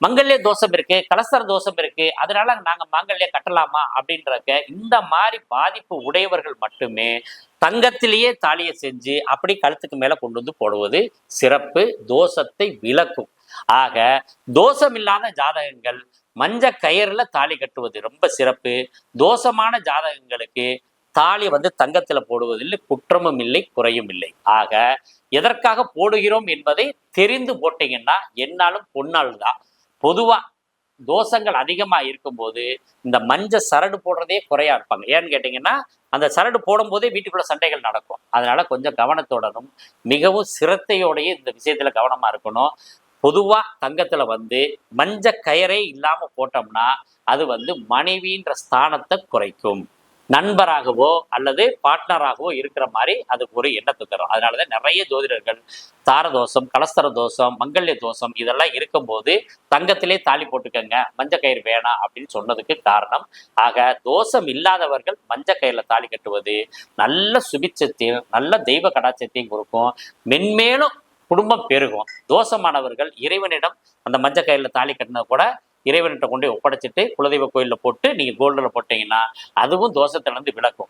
மங்கல்ய தோஷம் இருக்கு, கலஸ்தர தோஷம் இருக்கு, அதனால நாங்க மாங்கல்ய கட்டலாமா அப்படின்றக்க இந்த மாதிரி பாதிப்பு உடையவர்கள் மட்டுமே தங்கத்திலேயே தாலியை செஞ்சு அப்படி கழுத்துக்கு மேல கொண்டு வந்து போடுவது சிறப்பு, தோஷத்தை விலக்கும். ஆக தோஷம் இல்லாத ஜாதகங்கள் மஞ்ச கயிறுல தாலி கட்டுவது ரொம்ப சிறப்பு. தோஷமான ஜாதகங்களுக்கு தாலி தங்கத்துல போடுவதில் குற்றமும் இல்லை, குறையும் இல்லை. ஆக எதற்காக போடுகிறோம் என்பதை தெரிந்து போட்டீங்கன்னா என்னாலும் பொன்னாள் தான். பொதுவா தோஷங்கள் அதிகமா இருக்கும்போது இந்த மஞ்ச சரடு போடுறதே குறையா இருப்பாங்க. ஏன்னு கேட்டீங்கன்னா அந்த சரடு போடும் போதே வீட்டுக்குள்ள சண்டைகள் நடக்கும். அதனால கொஞ்சம் கவனத்தோடனும் மிகவும் சிரத்தையோடையே இந்த விஷயத்துல கவனமா இருக்கணும். பொதுவா தங்கத்துல மஞ்ச கயரே இல்லாம போட்டோம்னா அது மனைவின்ற ஸ்தானத்தை குறைக்கும். நண்பராகவோ அல்லது பார்ட்னராகவோ இருக்கிற மாதிரி அது ஒரு எண்ணத்தை தரும். அதனாலதான் நிறைய ஜோதிடர்கள் தாரதோஷம், கலஸ்தர தோஷம், மங்கல்ய தோஷம் இதெல்லாம் இருக்கும்போது தங்கத்திலே தாலி போட்டுக்கங்க, மஞ்ச கயிறு வேணாம் அப்படின்னு சொன்னதுக்கு காரணம். ஆக தோஷம் இல்லாதவர்கள் மஞ்ச கயிறுல தாலி கட்டுவது நல்ல சுபிச்சத்தையும் நல்ல தெய்வ கடாட்சத்தையும் கொடுக்கும். மென்மேலும் குடும்பம் பெருகும். தோஷமானவர்கள் இறைவனிடம் அந்த மஞ்ச கயிறுல தாலி கட்டினது கூட இறைவன்கிட்ட கொண்டு ஒப்படைச்சிட்டு குலதெய்வ கோயிலில் போட்டு நீங்க கோல்டில் போட்டீங்கன்னா அதுவும் தோஷத்திலிருந்து விலக்கும்.